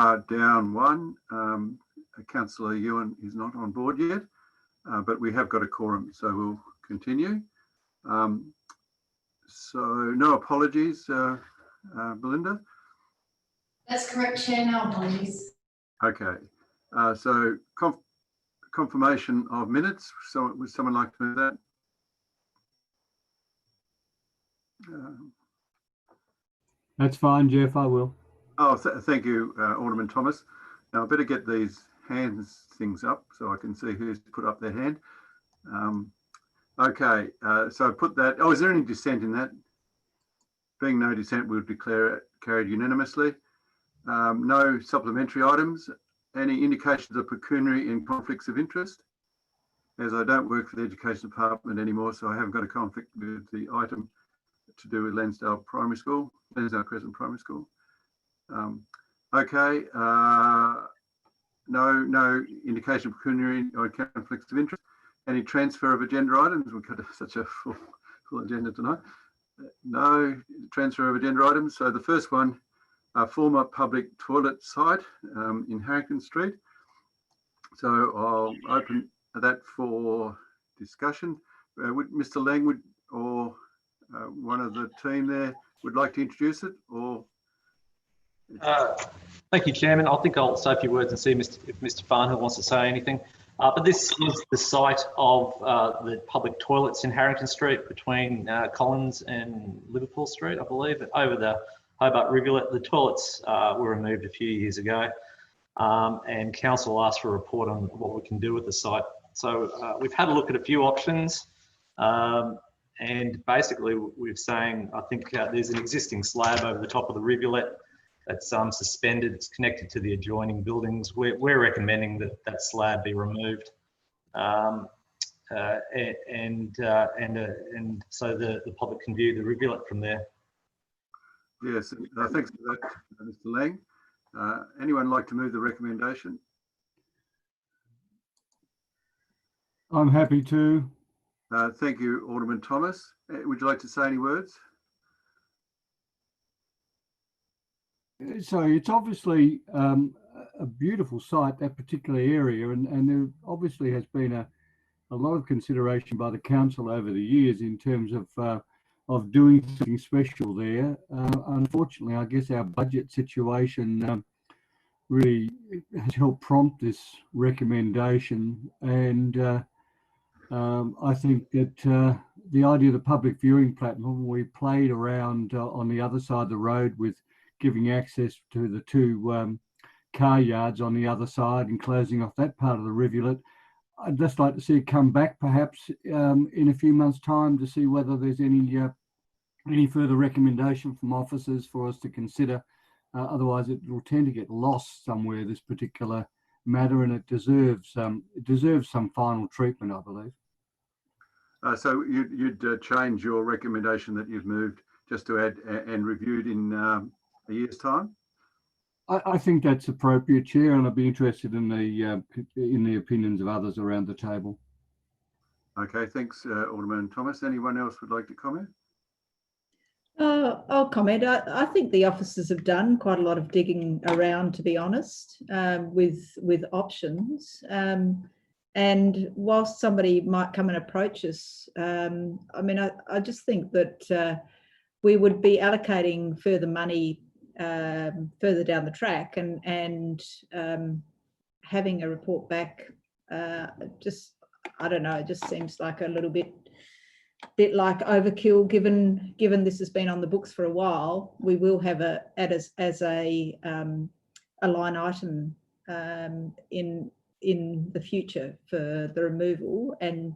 Down one. Councillor Ewan is not on board yet, but we have got a quorum, so we'll continue. So no apologies, Belinda? That's correct, Chair, no apologies. Okay, so confirmation of minutes. So would someone like to move that? That's fine, Jeff, I will. Oh, thank you, Alderman Thomas. Now I better get these hands things up so I can see who's put up their hand. Okay, so put that. Oh, is there any dissent in that? Being no dissent, we'll declare it carried unanimously. No supplementary items. Any indications of pecuniary and conflicts of interest? As I don't work for the Education Department anymore, so I haven't got a conflict with the item to do with Lansdale Primary School, Lansdale Crescent Primary School. Okay, no indication of pecuniary or conflicts of interest. Any transfer of agenda items? We've got such a full agenda tonight. No transfer of agenda items. So the first one, former public toilet site in Harrington Street. So I'll open that for discussion. Would Mr. Langwood or one of the team there would like to introduce it, or? Thank you, Chairman. I think I'll say a few words and see if Mr. Farnhill wants to say anything. But this is the site of the public toilets in Harrington Street between Collins and Liverpool Street, I believe, over the Hobart Rivulet. The toilets were removed a few years ago, and Council asked for a report on what we can do with the site. So we've had a look at a few options, and basically we're saying, I think there's an existing slab over the top of the rivulet that's suspended. It's connected to the adjoining buildings. We're recommending that that slab be removed, and so the public can view the rivulet from there. Yes, thanks for that, Mr. Lang. Anyone like to move the recommendation? I'm happy to. Thank you, Alderman Thomas. Would you like to say any words? So it's obviously a beautiful site, that particular area, and there obviously has been a lot of consideration by the council over the years in terms of doing something special there. Unfortunately, I guess our budget situation really has helped prompt this recommendation, and I think that the idea of the public viewing platform, we played around on the other side of the road with giving access to the two car yards on the other side and closing off that part of the rivulet. I'd just like to see it come back perhaps in a few months' time to see whether there's any further recommendation from officers for us to consider. Otherwise it will tend to get lost somewhere, this particular matter, and it deserves some final treatment, I believe. So you'd change your recommendation that you've moved just to add and reviewed in a year's time? I think that's appropriate, Chair, and I'd be interested in the opinions of others around the table. Okay, thanks, Alderman Thomas. Anyone else would like to comment? I'll comment. I think the officers have done quite a lot of digging around, to be honest, with options. And whilst somebody might come and approach us, I mean, I just think that we would be allocating further money further down the track, and having a report back, just, I don't know, it just seems like a little bit like overkill, given this has been on the books for a while. We will have as a line item in the future for the removal, and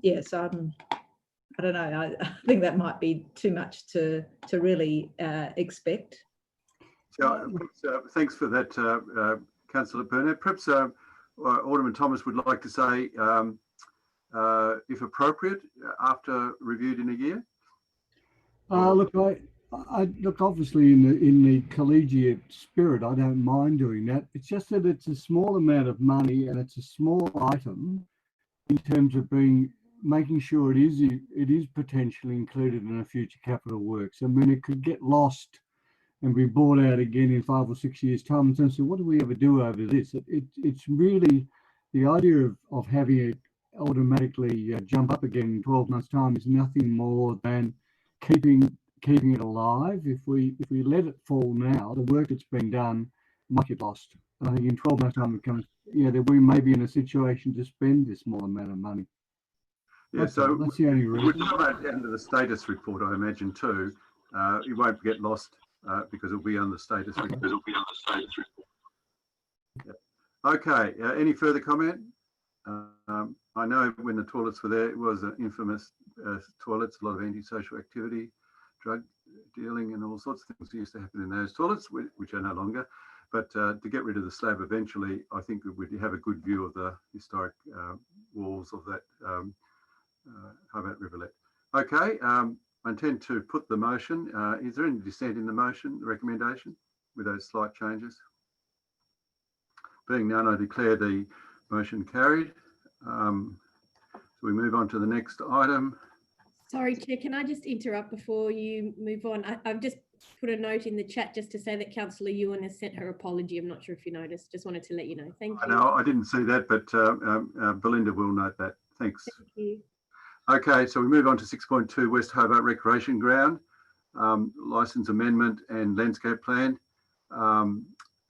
yes, I don't know. I think that might be too much to really expect. So, thanks for that, Councillor Burnett. Perhaps Alderman Thomas would like to say, if appropriate, after reviewed in a year. Look, obviously in the collegiate spirit, I don't mind doing that. It's just that it's a small amount of money and it's a small item in terms of making sure it is potentially included in a future capital works. I mean, it could get lost and be bought out again in 5 or 6 years' time. And so what do we ever do over this? It's really the idea of having it automatically jump up again in 12 months' time is nothing more than keeping it alive. If we let it fall now, the work that's been done might get lost. And I think in 12 months' time, it comes, that we may be in a situation to spend this small amount of money. Yeah, so that's the only we reason. come at the end of the status report, I imagine too. It won't get lost because it'll be on the status report. Yeah. Okay, any further comment? I know when the toilets were there, it was an infamous toilets, a lot of antisocial activity, drug dealing and all sorts of things used to happen in those toilets, which are no longer. But to get rid of the slab eventually, I think we'd have a good view of the historic walls of that Hobart Rivulet. Okay, I intend to put the motion. Is there any dissent in the motion, the recommendation, with those slight changes? Being none, I declare the motion carried. So we move on to the next item. Sorry, Chair, can I just interrupt before you move on? I've just put a note in the chat just to say that Councillor Ewan has sent her apology. I'm not sure if you noticed. Just wanted to let you know. Thank you. No, I didn't see that, but Belinda will note that. Thanks. Thank you. Okay, so we move on to 6.2 West Hobart Recreation Ground, licence amendment and landscape plan.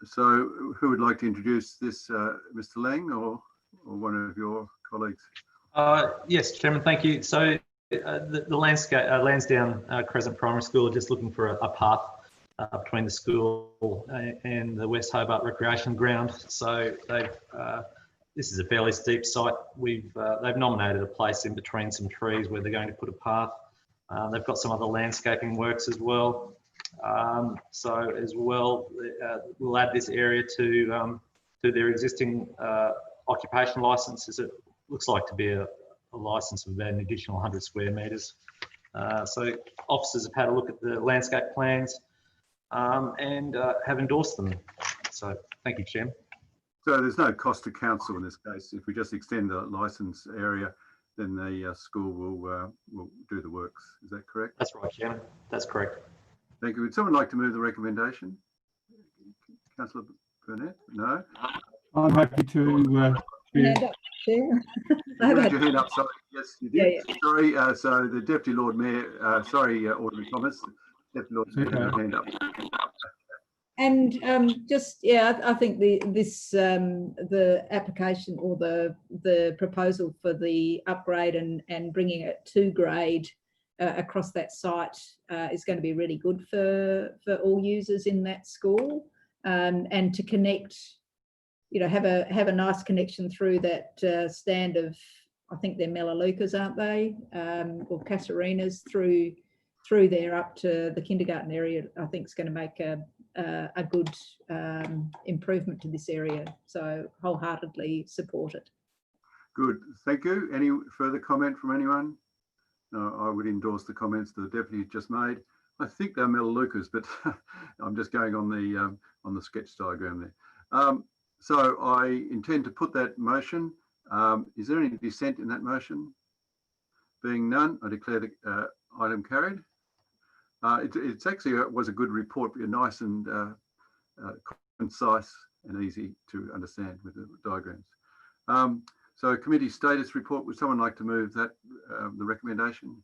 So who would like to introduce this, Mr. Lang or one of your colleagues? Yes, Chairman, thank you. So the landscape, Lansdowne Crescent Primary School are just looking for a path between the school and the West Hobart Recreation Ground. So they've this is a fairly steep site. They've nominated a place in between some trees where they're going to put a path. They've got some other landscaping works as well. So as well, we'll add this area to their existing occupation licenses. It looks like to be a license of about an additional 100 square metres. So officers have had a look at the landscape plans and have endorsed them. So thank you, Chair. So there's no cost to council in this case. If we just extend the licence area, then the school will do the works. Is that correct? That's right, Chairman. That's correct. Thank you. Would someone like to move the recommendation? Councillor Burnett? No? I'm happy to. Hand up, Chair. You had your hand up, sorry. Yes, you did. Yeah. Sorry, so the Deputy Lord Mayor, Alderman Thomas, Deputy Lord Mayor, Okay. had your hand up. And I think the application or the proposal for the upgrade and bringing it to grade across that site is going to be really good for all users in that school, and to connect, have a nice connection through that stand of, I think they're Melaleucas, aren't they, or Casuarinas through there up to the kindergarten area. I think it's going to make a good improvement to this area. So wholeheartedly support it. Good, thank you. Any further comment from anyone? No, I would endorse the comments the Deputy just made. I think they're Melaleucas, but I'm just going on the sketch diagram there. So I intend to put that motion. Is there any dissent in that motion? Being none, I declare the item carried. It's actually was a good report, but nice and concise and easy to understand with the diagrams. So committee status report, would someone like to move that, the recommendation?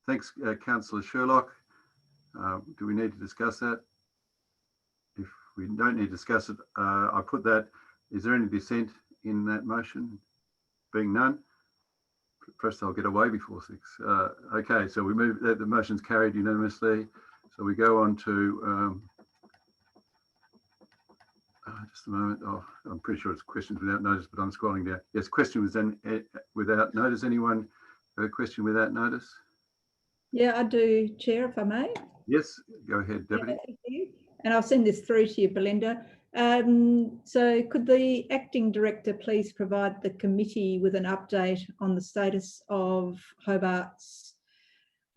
Thanks, Councillor Sherlock. Do we need to discuss that? If we don't need to discuss it, I put that. Is there any dissent in that motion? Being none, first I'll get away before 6. Okay, so we move, the motion's carried unanimously. So we go on to, just a moment. Oh, I'm pretty sure it's questions without notice, but I'm scrolling down. Yes, question was then without notice. Anyone have a question without notice? Yeah, I do, Chair, if I may. Yes, go ahead, Deputy. Yeah, thank you. And I'll send this through to you, Belinda. So could the acting director please provide the committee with an update on the status of Hobart's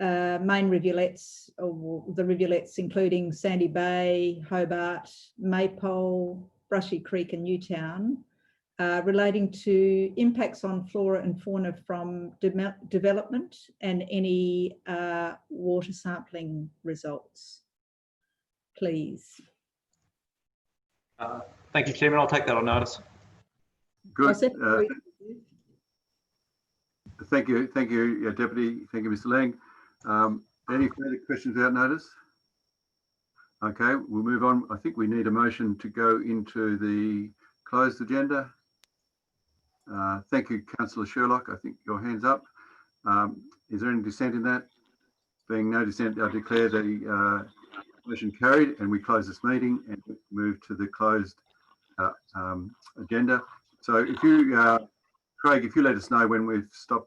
main rivulets, or the rivulets including Sandy Bay, Hobart, Maypole, Brushy Creek and Newtown, relating to impacts on flora and fauna from development and any water sampling results. Please. Thank you, Chairman. I'll take that on notice. Good. Secretary. Thank you, Deputy. Thank you, Mr. Lang. Any further questions without notice? Okay, we'll move on. I think we need a motion to go into the closed agenda. Thank you, Councillor Sherlock. I think your hand's up. Is there any dissent in that? Being no dissent, I declare the motion carried, and we close this meeting and move to the closed agenda. So if you, Craig, if you let us know when we've stopped